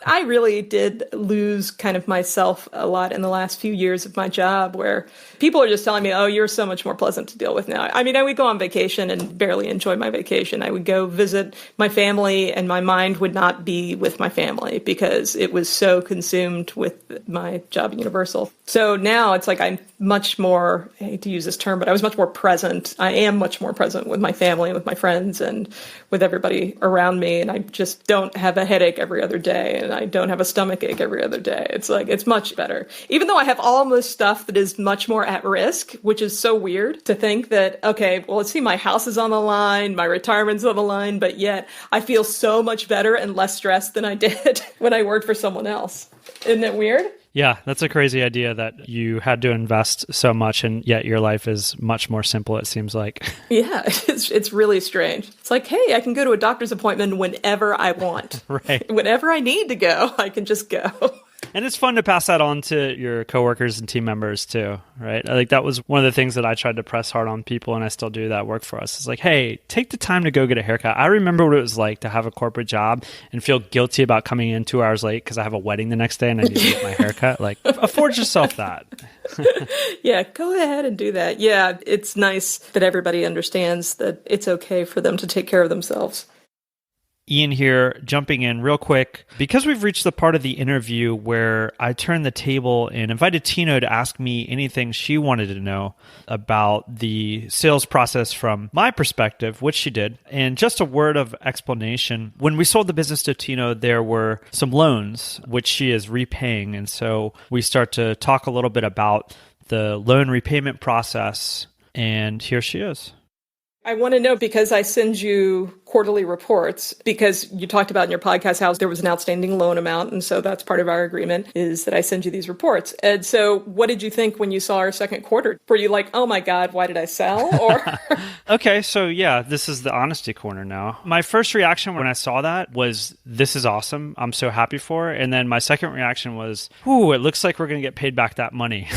[SPEAKER 1] I really did lose kind of myself a lot in the last few years of my job where people are just telling me, oh, you're so much more pleasant to deal with now. I would go on vacation and barely enjoy my vacation. I would go visit my family and my mind would not be with my family because it was so consumed with my job at Universal. So now it's I'm much more, I hate to use this term, but I was much more present. I am much more present with my family, with my friends, and with everybody around me. And I just don't have a headache every other day. And I don't have a stomach ache every other day. It's much better. Even though I have all this stuff that is much more at risk, which is so weird to think that, okay, well, let's see, my house is on the line, my retirement's on the line, but yet I feel so much better and less stressed than I did when I worked for someone else. Isn't that weird?
[SPEAKER 3] Yeah, that's a crazy idea that you had to invest so much and yet your life is much more simple, it seems like.
[SPEAKER 1] Yeah, it's really strange. It's hey, I can go to a doctor's appointment whenever I want.
[SPEAKER 3] Right.
[SPEAKER 1] Whenever I need to go, I can just go.
[SPEAKER 3] And it's fun to pass that on to your coworkers and team members too, right? I think that was one of the things that I tried to press hard on people, and I still do that work for us. It's like, hey, take the time to go get a haircut. I remember what it was like to have a corporate job and feel guilty about coming in 2 hours late because I have a wedding the next day and I need to get my haircut. Like, afford yourself that.
[SPEAKER 1] Yeah, go ahead and do that. Yeah, it's nice that everybody understands that it's okay for them to take care of themselves.
[SPEAKER 3] Ian here, jumping in real quick. Because we've reached the part of the interview where I turned the table and invited Tino to ask me anything she wanted to know about the sales process from my perspective, which she did. And just a word of explanation. When we sold the business to Tino, there were some loans, which she is repaying. And so we start to talk a little bit about the loan repayment process. And here she is.
[SPEAKER 1] I want to know, because I send you quarterly reports, because you talked about in your podcast how there was an outstanding loan amount. And so that's part of our agreement, is that I send you these reports. And so what did you think when you saw our second quarter? Were you like, oh my God, why did I sell? Or
[SPEAKER 3] Okay, so yeah, this is the honesty corner now. My first reaction when I saw that was, this is awesome. I'm so happy for it. And then my second reaction was, ooh, it looks like we're going to get paid back that money.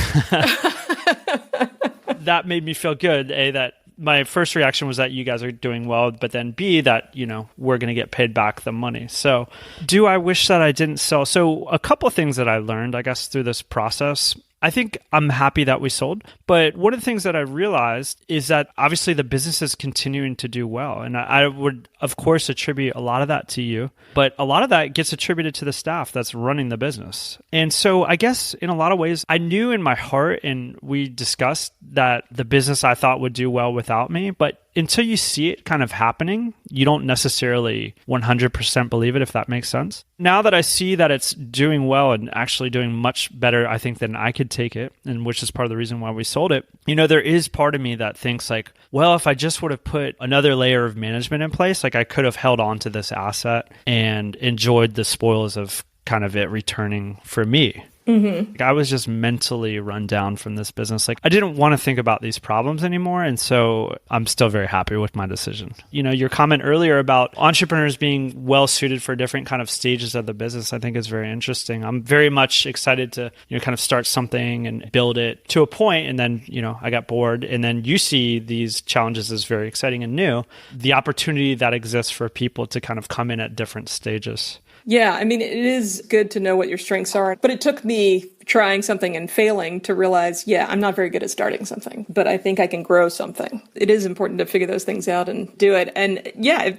[SPEAKER 3] That made me feel good, that my first reaction was that you guys are doing well, but then B, that, we're going to get paid back the money. So do I wish that I didn't sell? So a couple of things that I learned, I guess, through this process. I think I'm happy that we sold, but one of the things that I realized is that obviously the business is continuing to do well. And I would, of course, attribute a lot of that to you, but a lot of that gets attributed to the staff that's running the business. And so I guess in a lot of ways, I knew in my heart, and we discussed that the business I thought would do well without me, but until you see it kind of happening, you don't necessarily 100% believe it, if that makes sense. Now that I see that it's doing well and actually doing much better, I think, than I could take it, and which is part of the reason why we sold it, there is part of me that thinks like, well, if I just would have put another layer of management in place, like I could have held on to this asset and enjoyed the spoils of kind of it returning for me. Mm-hmm. I was just mentally run down from this business. Like, I didn't want to think about these problems anymore. And so I'm still very happy with my decision. Your comment earlier about entrepreneurs being well suited for different kind of stages of the business, I think is very interesting. I'm very much excited to, kind of start something and build it to a point. And then, I got bored. And then you see these challenges as very exciting and new. The opportunity that exists for people to kind of come in at different stages.
[SPEAKER 1] Yeah, it is good to know what your strengths are, but it took me trying something and failing to realize, I'm not very good at starting something, but I think I can grow something. It is important to figure those things out and do it. And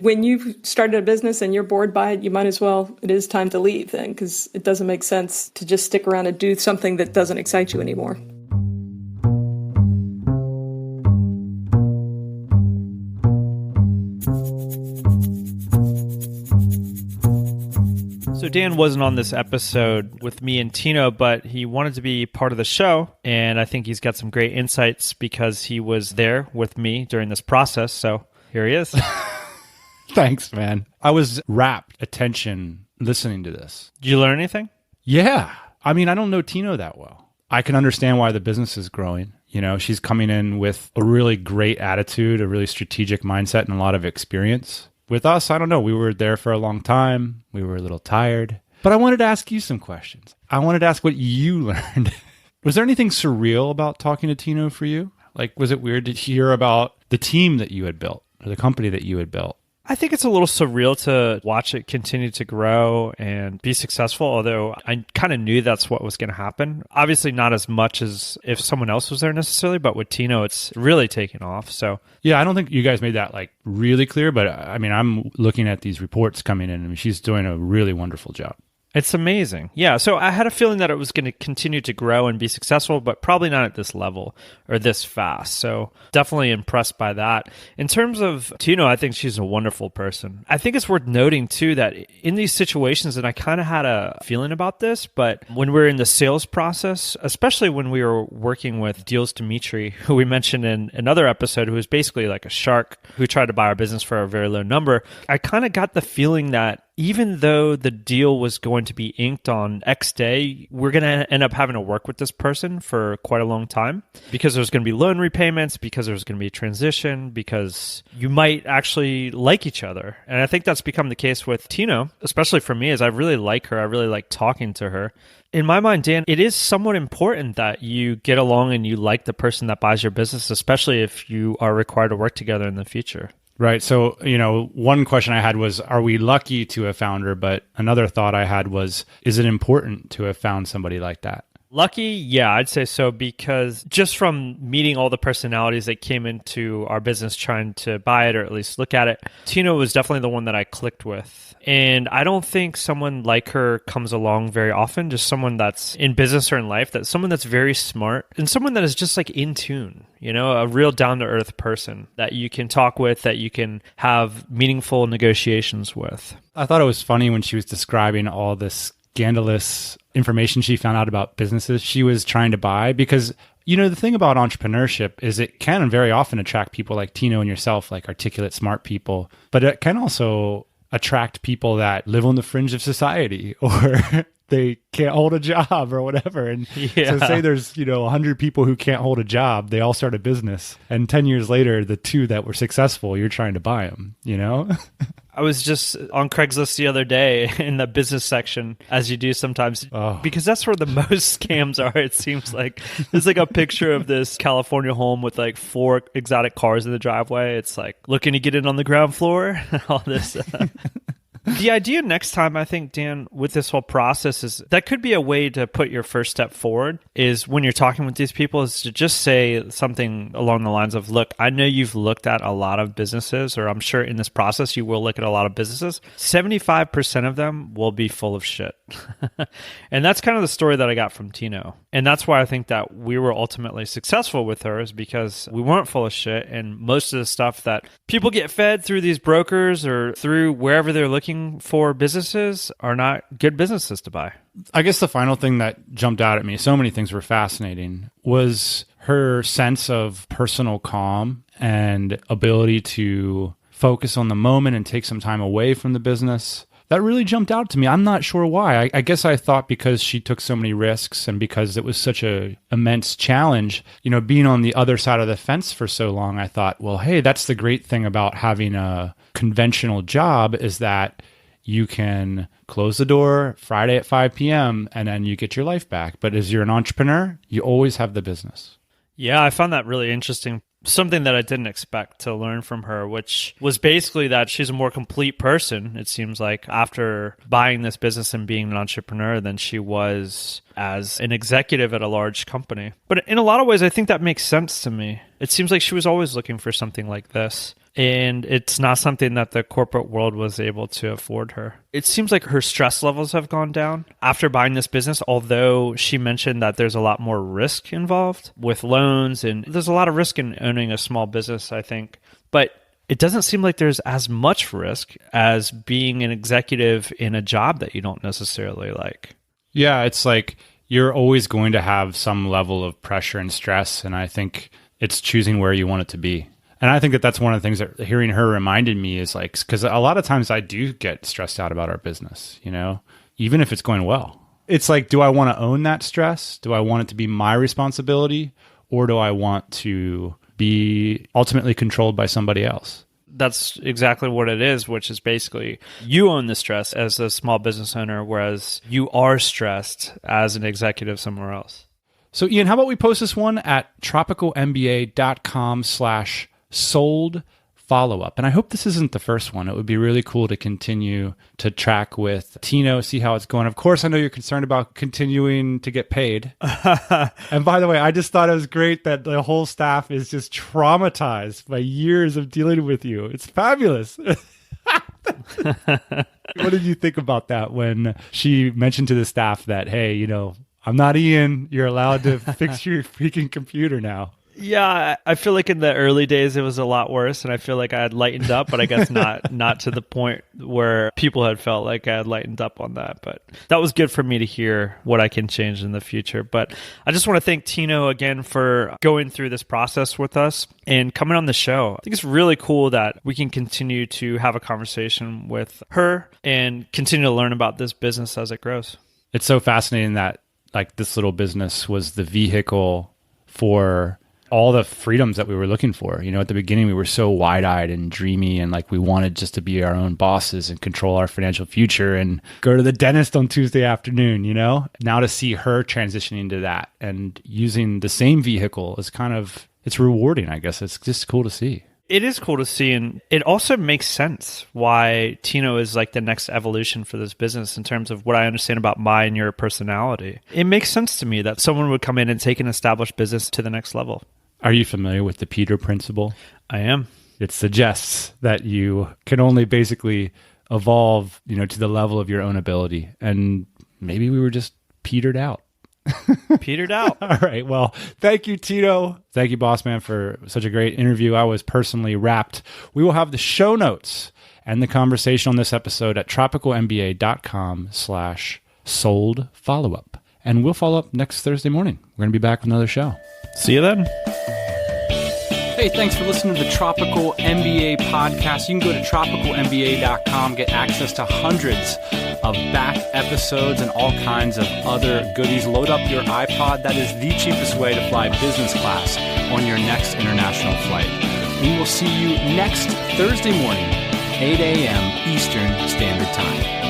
[SPEAKER 1] when you've started a business and you're bored by it, you might as well, it is time to leave then, because it doesn't make sense to just stick around and do something that doesn't excite you anymore.
[SPEAKER 3] So Dan wasn't on this episode with me and Tino, but he wanted to be part of the show. And I think he's got some great insights because he was there with me during this process. So here he is.
[SPEAKER 2] Thanks, man. I was rapt attention listening to this.
[SPEAKER 3] Did you learn anything?
[SPEAKER 2] Yeah. I don't know Tino that well. I can understand why the business is growing. She's coming in with a really great attitude, a really strategic mindset, and a lot of experience. With us, I don't know. We were there for a long time. We were a little tired. But I wanted to ask you some questions. I wanted to ask what you learned. Was there anything surreal about talking to Tino for you? Like, was it weird to hear about the team that you had built or the company that you had built?
[SPEAKER 3] I think it's a little surreal to watch it continue to grow and be successful, although I kind of knew that's what was going to happen. Obviously not as much as if someone else was there necessarily, but with Tino, it's really taken off. So
[SPEAKER 2] yeah, I don't think you guys made that like really clear, but I'm looking at these reports coming in and she's doing a really wonderful job.
[SPEAKER 3] It's amazing. Yeah. So I had a feeling that it was going to continue to grow and be successful, but probably not at this level or this fast. So definitely impressed by that. In terms of Tino, I think she's a wonderful person. I think it's worth noting too that in these situations, and I kind of had a feeling about this, but when we're in the sales process, especially when we were working with Deals Dimitri, who we mentioned in another episode, who was basically like a shark who tried to buy our business for a very low number, I kind of got the feeling that even though the deal was going to be inked on X day, we're going to end up having to work with this person for quite a long time because there's going to be loan repayments, because there's going to be transition, because you might actually like each other. And I think that's become the case with Tino, especially for me, as I really like her. I really like talking to her. In my mind, Dan, it is somewhat important that you get along and you like the person that buys your business, especially if you are required to work together in the future.
[SPEAKER 2] Right. So, one question I had was, are we lucky to have found her? But another thought I had was, is it important to have found somebody like that?
[SPEAKER 3] Lucky, yeah, I'd say so, because just from meeting all the personalities that came into our business trying to buy it or at least look at it, Tino was definitely the one that I clicked with. And I don't think someone like her comes along very often, just someone that's in business or in life, that's someone that's very smart and someone that is just like in tune, a real down-to-earth person that you can talk with, that you can have meaningful negotiations with.
[SPEAKER 2] I thought it was funny when she was describing all this scandalous information she found out about businesses she was trying to buy, because the thing about entrepreneurship is it can very often attract people like Tino and yourself, like articulate, smart people, but it can also attract people that live on the fringe of society or they can't hold a job or whatever. And so say there's, 100 people who can't hold a job, they all start a business. And 10 years later, the two that were successful, you're trying to buy them,
[SPEAKER 3] I was just on Craigslist the other day in the business section, as you do sometimes, because that's where the most scams are. It seems like there's like a picture of this California home with like 4 exotic cars in the driveway. It's like looking to get in on the ground floor, all this. The idea next time, I think, Dan, with this whole process is that could be a way to put your first step forward is when you're talking with these people is to just say something along the lines of, look, I know you've looked at a lot of businesses, or I'm sure in this process you will look at a lot of businesses. 75% of them will be full of shit. And that's kind of the story that I got from Tino. And that's why I think that we were ultimately successful with her is because we weren't full of shit. And most of the stuff that people get fed through these brokers or through wherever they're looking for businesses are not good businesses to buy.
[SPEAKER 2] I guess the final thing that jumped out at me, so many things were fascinating, was her sense of personal calm and ability to focus on the moment and take some time away from the business. That really jumped out to me. I'm not sure why. I guess I thought because she took so many risks and because it was such an immense challenge, being on the other side of the fence for so long, I thought, well, hey, that's the great thing about having a conventional job is that you can close the door Friday at 5 p.m. and then you get your life back. But as you're an entrepreneur, you always have the business.
[SPEAKER 3] Yeah, I found that really interesting. Something that I didn't expect to learn from her, which was basically that she's a more complete person, it seems like, after buying this business and being an entrepreneur than she was as an executive at a large company. But in a lot of ways, I think that makes sense to me. It seems like she was always looking for something like this. And it's not something that the corporate world was able to afford her. It seems like her stress levels have gone down after buying this business, although she mentioned that there's a lot more risk involved with loans, and there's a lot of risk in owning a small business, I think. But it doesn't seem like there's as much risk as being an executive in a job that you don't necessarily like.
[SPEAKER 2] Yeah, it's like you're always going to have some level of pressure and stress, and I think it's choosing where you want it to be. And I think that that's one of the things that hearing her reminded me is like, because a lot of times I do get stressed out about our business, even if it's going well. It's like, do I want to own that stress? Do I want it to be my responsibility? Or do I want to be ultimately controlled by somebody else?
[SPEAKER 3] That's exactly what it is, which is basically you own the stress as a small business owner, whereas you are stressed as an executive somewhere else.
[SPEAKER 2] So Ian, how about we post this one at tropicalmba.com/sold follow-up. And I hope this isn't the first one. It would be really cool to continue to track with Tino, see how it's going. Of course, I know you're concerned about continuing to get paid. And by the way, I just thought it was great that the whole staff is just traumatized by years of dealing with you. It's fabulous. What did you think about that when she mentioned to the staff that, hey, I'm not Ian, you're allowed to fix your freaking computer now?
[SPEAKER 3] Yeah, I feel like in the early days it was a lot worse, and I feel like I had lightened up, but I guess not to the point where people had felt like I had lightened up on that. But that was good for me to hear what I can change in the future. But I just want to thank Tino again for going through this process with us and coming on the show. I think it's really cool that we can continue to have a conversation with her and continue to learn about this business as it grows.
[SPEAKER 2] It's so fascinating that like this little business was the vehicle for all the freedoms that we were looking for. You know, at the beginning, we were so wide-eyed and dreamy and like we wanted just to be our own bosses and control our financial future and go to the dentist on Tuesday afternoon, you know? Now to see her transitioning to that and using the same vehicle is kind of, it's rewarding, I guess. It's just cool to see.
[SPEAKER 3] It is cool to see, and it also makes sense why Tino is like the next evolution for this business in terms of what I understand about my and your personality. It makes sense to me that someone would come in and take an established business to the next level.
[SPEAKER 2] Are you familiar with the Peter Principle?
[SPEAKER 3] I am.
[SPEAKER 2] It suggests that you can only basically evolve, you know, to the level of your own ability. And maybe we were just petered out.
[SPEAKER 3] Petered out.
[SPEAKER 2] All right. Well, thank you, Tino. Thank you, boss man, for such a great interview. I was personally wrapped. We will have the show notes and the conversation on this episode at tropicalmba.com/sold follow-up. And we'll follow up next Thursday morning. We're going to be back with another show.
[SPEAKER 3] See you then.
[SPEAKER 2] Hey, thanks for listening to the Tropical MBA podcast. You can go to tropicalmba.com, get access to hundreds of back episodes and all kinds of other goodies. Load up your iPod. That is the cheapest way to fly business class on your next international flight. We will see you next Thursday morning, 8 a.m. Eastern Standard Time.